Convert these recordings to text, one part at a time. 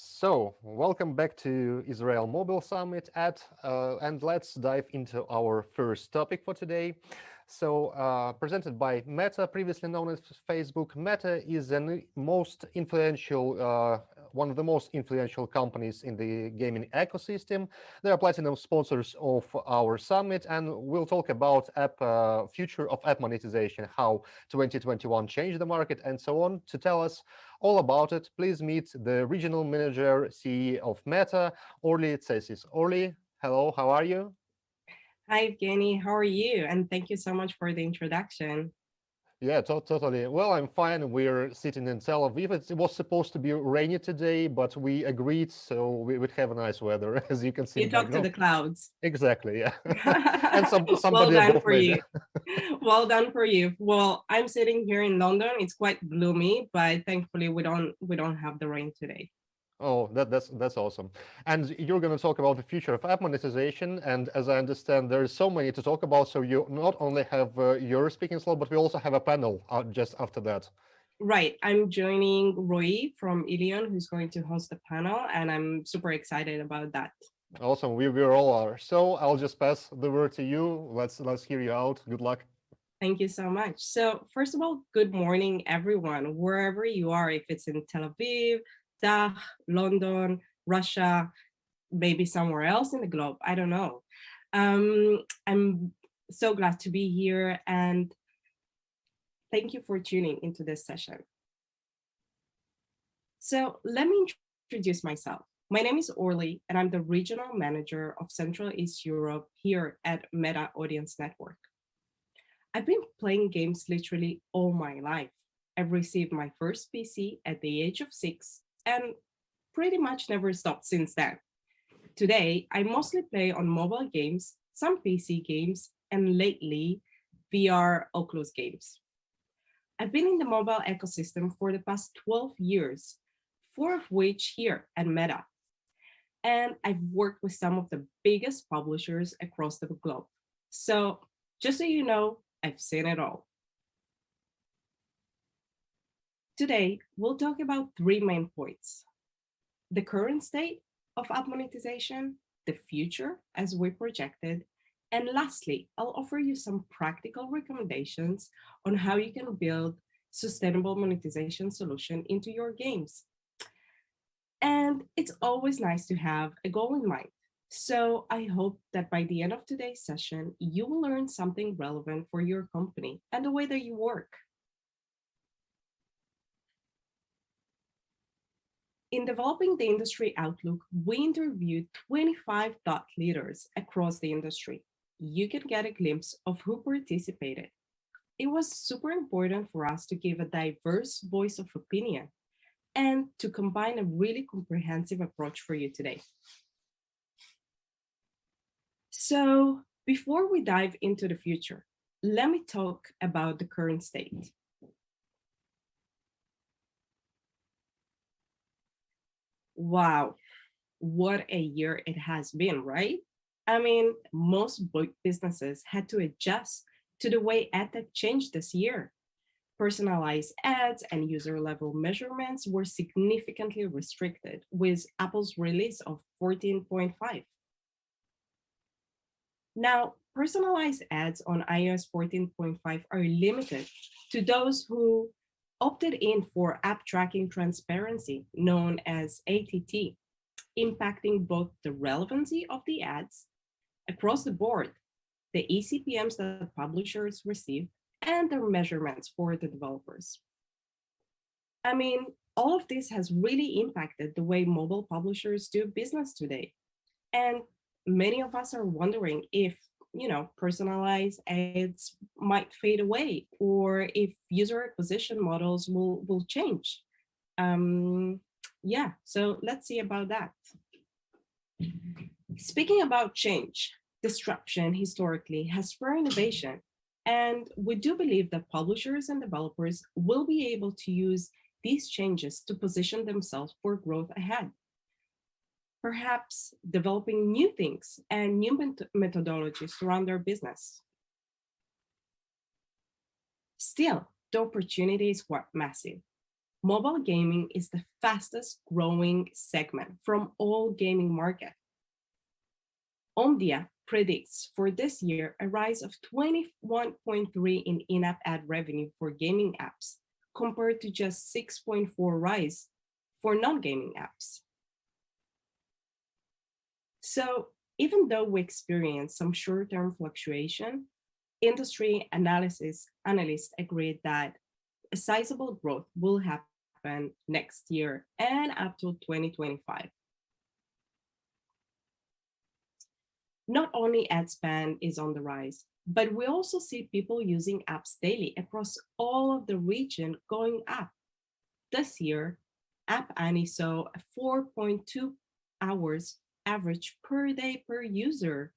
So, welcome back to Israel Mobile Summit and let's dive into our first topic for today. Presented by Meta, previously known as Facebook, Meta is one of the most influential companies in the gaming ecosystem. They are platinum sponsors of our summit, and we'll talk about future of app monetization, how 2021 changed the market, and so on. To tell us all about it, please meet the regional manager, CEO of Meta, Orly Tsesis. Orly, hello, how are you? Hi, Evgeny. How are you? And thank you so much for the introduction. Yeah, totally. Well, I'm fine. We're sitting in Tel Aviv. It was supposed to be rainy today, but we agreed, so we would have a nice weather, as you can see in You the talk to background. the clouds. Exactly, yeah. And Well somebody done above for maybe. you. Well done for you. Well, I'm sitting here in London. It's quite gloomy, but thankfully we don't have the rain today. Oh, that's awesome. And you're going to talk about the future of app monetization. And as I understand, there's so many to talk about. So you not only have your speaking slot, but we also have a panel just after that. Right. I'm joining Roy from Ilion, who's going to host the panel, and I'm super excited about that. Awesome. We all are. So I'll just pass the word to you. Let's hear you out. Good luck. Thank you so much. So, first of all, good morning, everyone, wherever you are, if it's in Tel Aviv, Dach, London, Russia, maybe somewhere else in the globe. I don't know. I'm so glad to be here and thank you for tuning into this session. So, let me introduce myself. My name is Orly, and I'm the regional manager of Central East Europe here at Meta Audience Network. I've been playing games literally all my life. I've received my first PC at the age of 6 and pretty much never stopped since then. Today, I mostly play on mobile games, some PC games, and lately, VR Oculus games. I've been in the mobile ecosystem for the past 12 years, four of which here at Meta. And I've worked with some of the biggest publishers across the globe. So, just so you know, I've seen it all. Today, we'll talk about three main points: the current state of app monetization, the future as we projected, and lastly, I'll offer you some practical recommendations on how you can build sustainable monetization solution into your games. And it's always nice to have a goal in mind. So I hope that by the end of today's session, you will learn something relevant for your company and the way that you work. In developing the industry outlook, we interviewed 25 thought leaders across the industry. You can get a glimpse of who participated. It was super important for us to give a diverse voice of opinion and to combine a really comprehensive approach for you today. So, before we dive into the future, let me talk about the current state. Wow, what a year it has been, right? I mean, most businesses had to adjust to the way ad tech changed this year. Personalized ads and user level measurements were significantly restricted with Apple's release of 14.5. Now, personalized ads on iOS 14.5 are limited to those who opted in for app tracking transparency, known as ATT, impacting both the relevancy of the ads across the board, the eCPMs that publishers receive, and the measurements for the developers. I mean, all of this has really impacted the way mobile publishers do business today. And many of us are wondering if, personalized ads might fade away or if user acquisition models will change. Um, yeah, so let's see about that. Speaking about change, disruption historically has spurred innovation. And we do believe that publishers and developers will be able to use these changes to position themselves for growth ahead. Perhaps developing new things and new methodologies to run their business. Still, the opportunity is quite massive. Mobile gaming is the fastest growing segment from all gaming market. Omdia predicts for this year a rise of 21.3 in in-app ad revenue for gaming apps, compared to just 6.4 rise for non-gaming apps. So even though we experience some short-term fluctuation, industry analysts agreed that a sizable growth will happen next year and up to 2025. Not only ad spend is on the rise, but we also see people using apps daily across all of the region going up. This year, App Annie saw a 4.2 hours average per day per user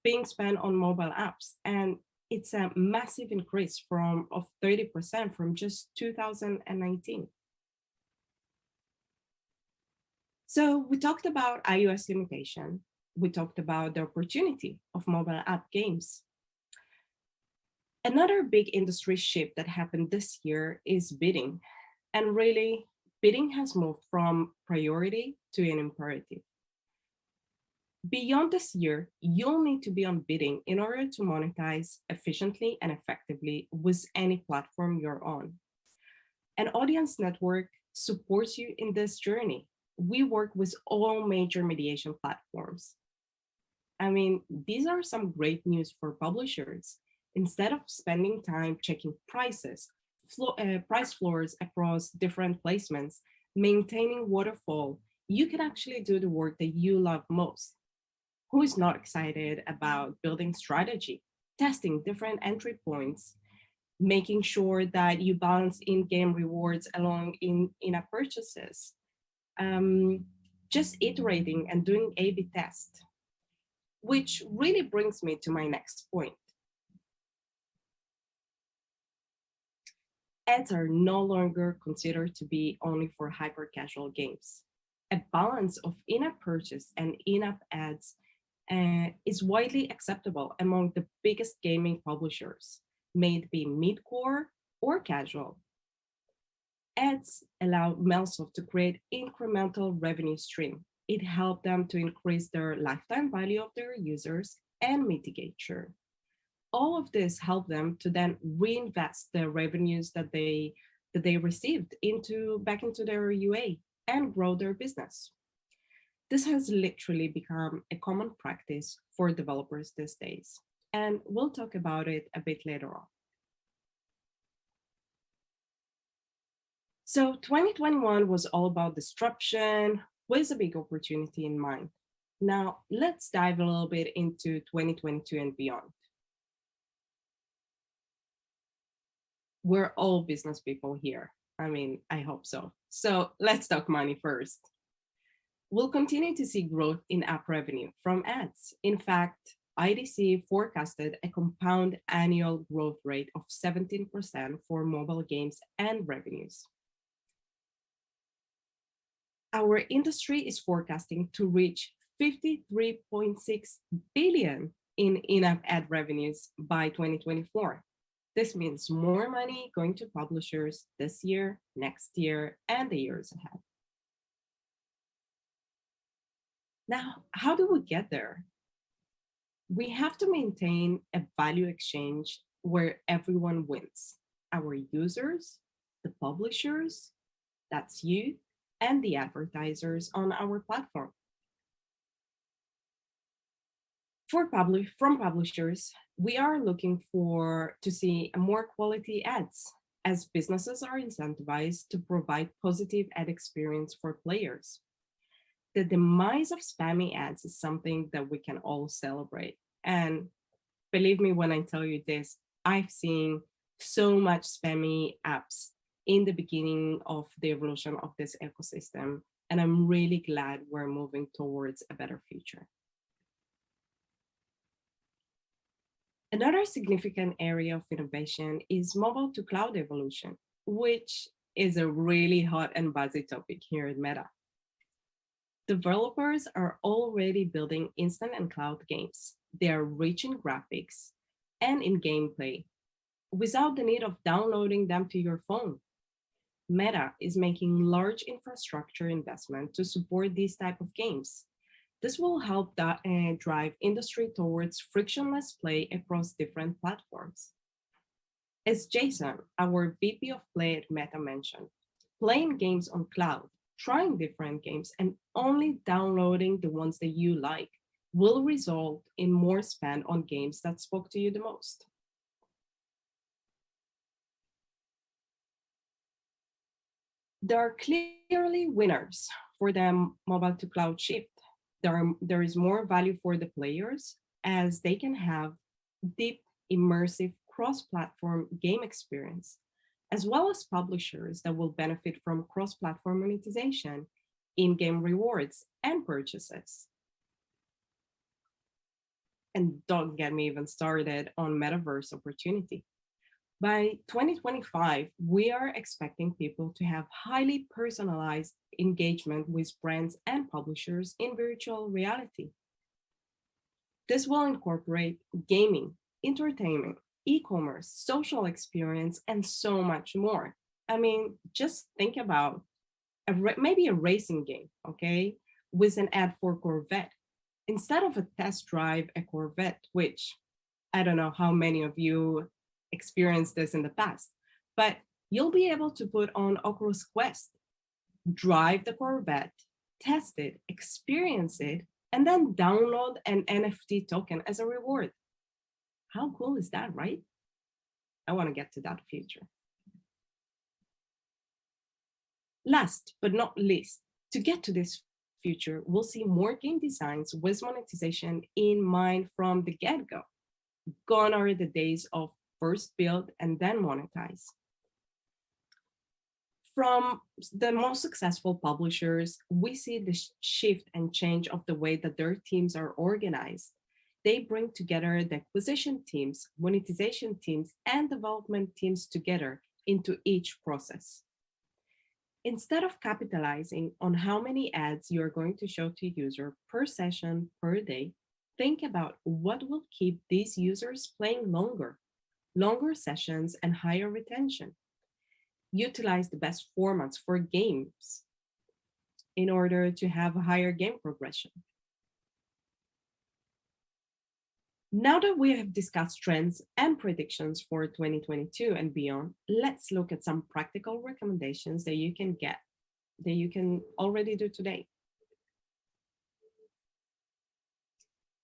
being spent on mobile apps, and it's a massive increase of 30% from just 2019. So we talked about iOS limitation. We talked about the opportunity of mobile app games. Another big industry shift that happened this year is bidding. And really, bidding has moved from priority to an imperative. Beyond this year, you'll need to be on bidding in order to monetize efficiently and effectively with any platform you're on. An audience network supports you in this journey. We work with all major mediation platforms. I mean, these are some great news for publishers. Instead of spending time checking price floors across different placements, maintaining waterfall, you can actually do the work that you love most. Who is not excited about building strategy, testing different entry points, making sure that you balance in-game rewards along in-app purchases, just iterating and doing A/B tests, which really brings me to my next point. Ads are no longer considered to be only for hyper-casual games. A balance of in-app purchase and in-app ads is widely acceptable among the biggest gaming publishers, may it be mid-core or casual. Ads allow Microsoft to create incremental revenue stream. It helped them to increase their lifetime value of their users and mitigate churn. All of this helped them to then reinvest the revenues that they received back into their UA and grow their business. This has literally become a common practice for developers these days, and we'll talk about it a bit later on. So 2021 was all about disruption with a big opportunity in mind. Now let's dive a little bit into 2022 and beyond. We're all business people here. I mean, I hope so. So let's talk money first. We'll continue to see growth in app revenue from ads. In fact, IDC forecasted a compound annual growth rate of 17% for mobile games and revenues. Our industry is forecasting to reach 53.6 billion in in-app ad revenues by 2024. This means more money going to publishers this year, next year, and the years ahead. Now, how do we get there? We have to maintain a value exchange where everyone wins. Our users, the publishers, that's you, and the advertisers on our platform. From publishers, we are looking to see more quality ads, as businesses are incentivized to provide positive ad experience for players. The demise of spammy ads is something that we can all celebrate. And believe me when I tell you this, I've seen so much spammy apps in the beginning of the evolution of this ecosystem, and I'm really glad we're moving towards a better future. Another significant area of innovation is mobile to cloud evolution, which is a really hot and buzzy topic here at Meta. Developers are already building instant and cloud games. They are rich in graphics and in gameplay without the need of downloading them to your phone. Meta is making large infrastructure investment to support these type of games. This will help drive industry towards frictionless play across different platforms. As Jason, our VP of Play at Meta mentioned, playing games on cloud, trying different games, and only downloading the ones that you like will result in more spend on games that spoke to you the most. There are clearly winners for the mobile to cloud shift. There is more value for the players as they can have deep, immersive, cross platform game experience, as well as publishers that will benefit from cross platform monetization, in game rewards, and purchases. And don't get me even started on metaverse opportunity. By 2025, we are expecting people to have highly personalized engagement with brands and publishers in virtual reality. This will incorporate gaming, entertainment, e-commerce, social experience, and so much more. I mean, just think about maybe a racing game, okay, with an ad for Corvette. Instead of a test drive a Corvette, which I don't know how many of you experienced this in the past, but you'll be able to put on Oculus Quest, drive the Corvette, test it, experience it, and then download an NFT token as a reward. How cool is that, right? I want to get to that future. Last but not least, to get to this future, we'll see more game designs with monetization in mind from the get-go. Gone are the days of first build and then monetize. From the most successful publishers, we see the shift and change of the way that their teams are organized. They bring together the acquisition teams, monetization teams, and development teams together into each process. Instead of capitalizing on how many ads you're going to show to user per session per day, think about what will keep these users playing longer sessions and higher retention. Utilize the best formats for games in order to have a higher game progression. Now that we have discussed trends and predictions for 2022 and beyond, let's look at some practical recommendations that you can already do today.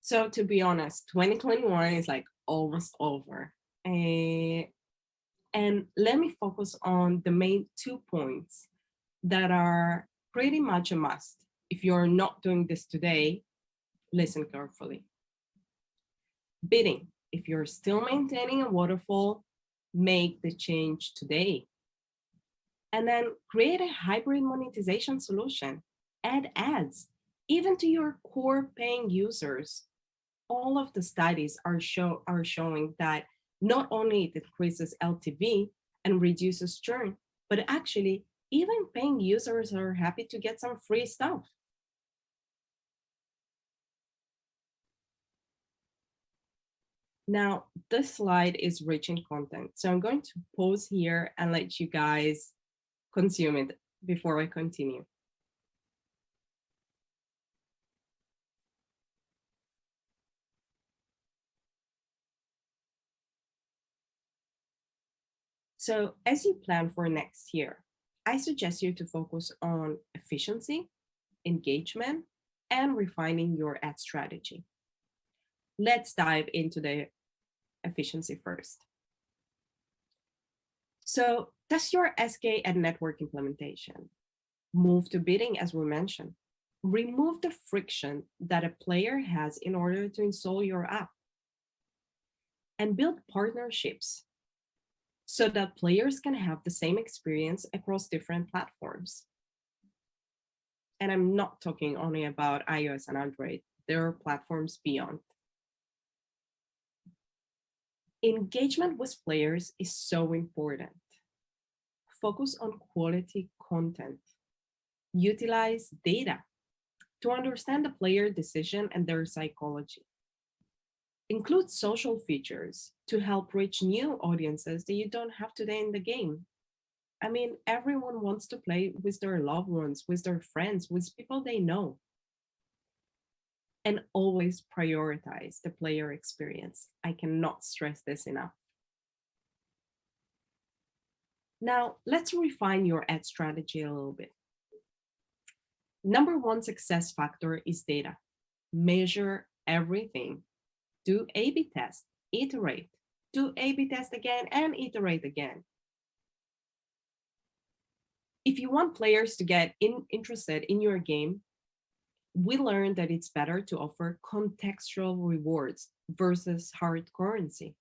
So to be honest, 2021 is like almost over. And let me focus on the main 2 points that are pretty much a must. If you're not doing this today, listen carefully. Bidding. If you're still maintaining a waterfall, make the change today. And then create a hybrid monetization solution. Add ads, even to your core paying users. All of the studies are showing that not only it increases LTV and reduces churn, but actually even paying users are happy to get some free stuff. Now, this slide is rich in content, so I'm going to pause here and let you guys consume it before I continue. So as you plan for next year, I suggest you to focus on efficiency, engagement, and refining your ad strategy. Let's dive into the efficiency first. So test your SK and network implementation. Move to bidding, as we mentioned. Remove the friction that a player has in order to install your app. And build partnerships so that players can have the same experience across different platforms. And I'm not talking only about iOS and Android. There are platforms beyond. Engagement with players is so important. Focus on quality content. Utilize data to understand the player decision and their psychology. Include social features to help reach new audiences that you don't have today in the game. I mean, everyone wants to play with their loved ones, with their friends, with people they know, and always prioritize the player experience. I cannot stress this enough. Now, let's refine your ad strategy a little bit. Number one success factor is data. Measure everything. Do A B test, iterate. Do A B test again and iterate again. If you want players to get interested in your game, we learned that it's better to offer contextual rewards versus hard currency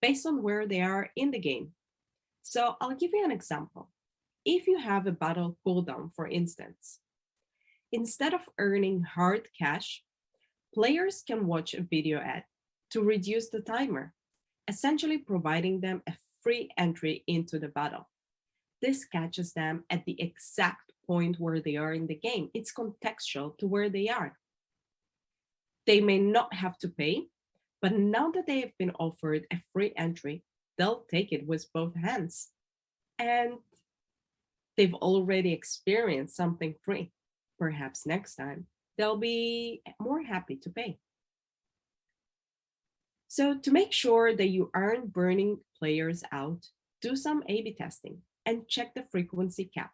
based on where they are in the game. So I'll give you an example. If you have a battle cooldown, for instance, instead of earning hard cash, players can watch a video ad to reduce the timer, essentially providing them a free entry into the battle. This catches them at the exact point where they are in the game. It's contextual to where they are. They may not have to pay, but now that they have been offered a free entry, they'll take it with both hands. And they've already experienced something free. Perhaps next time they'll be more happy to pay. So, to make sure that you aren't burning players out, do some A B testing and check the frequency cap.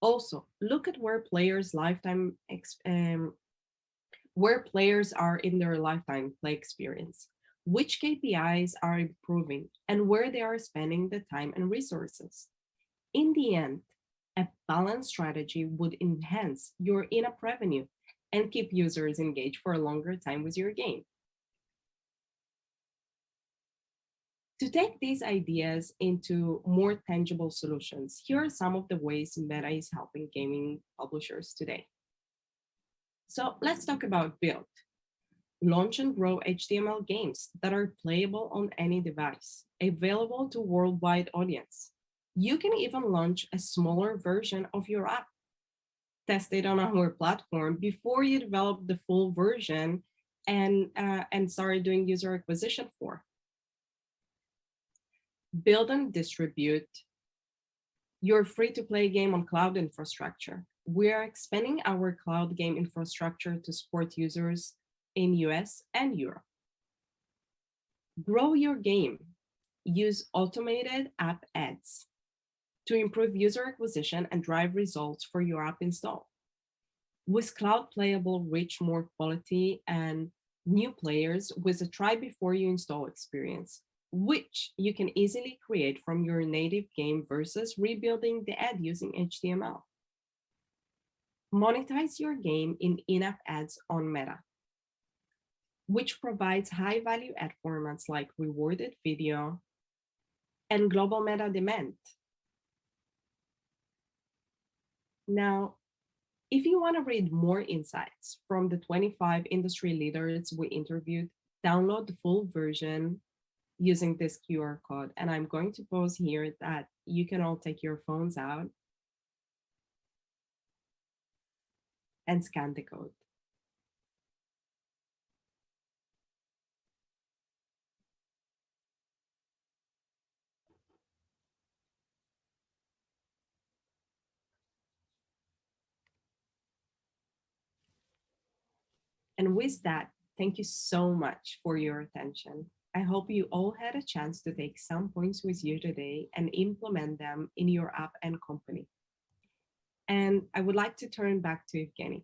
Also, look at where players are in their lifetime play experience, which KPIs are improving, and where they are spending the time and resources. In the end, a balanced strategy would enhance your in-app revenue and keep users engaged for a longer time with your game. To take these ideas into more tangible solutions, here are some of the ways Meta is helping gaming publishers today. So let's talk about Build. Launch and grow HTML games that are playable on any device, available to worldwide audience. You can even launch a smaller version of your app. Test it on our platform before you develop the full version and start doing user acquisition for. Build and distribute your free-to-play game on cloud infrastructure. We are expanding our cloud game infrastructure to support users in US and Europe. Grow your game. Use automated app ads to improve user acquisition and drive results for your app install. With cloud playable, reach more quality and new players with a try before you install experience, which you can easily create from your native game versus rebuilding the ad using HTML. Monetize your game in-app ads on Meta, which provides high-value ad formats like rewarded video and global meta demand. Now, if you want to read more insights from the 25 industry leaders we interviewed, download the full version using this QR code. And I'm going to pause here that you can all take your phones out and scan the code. And with that, thank you so much for your attention. I hope you all had a chance to take some points with you today and implement them in your app and company. And I would like to turn back to Evgeny.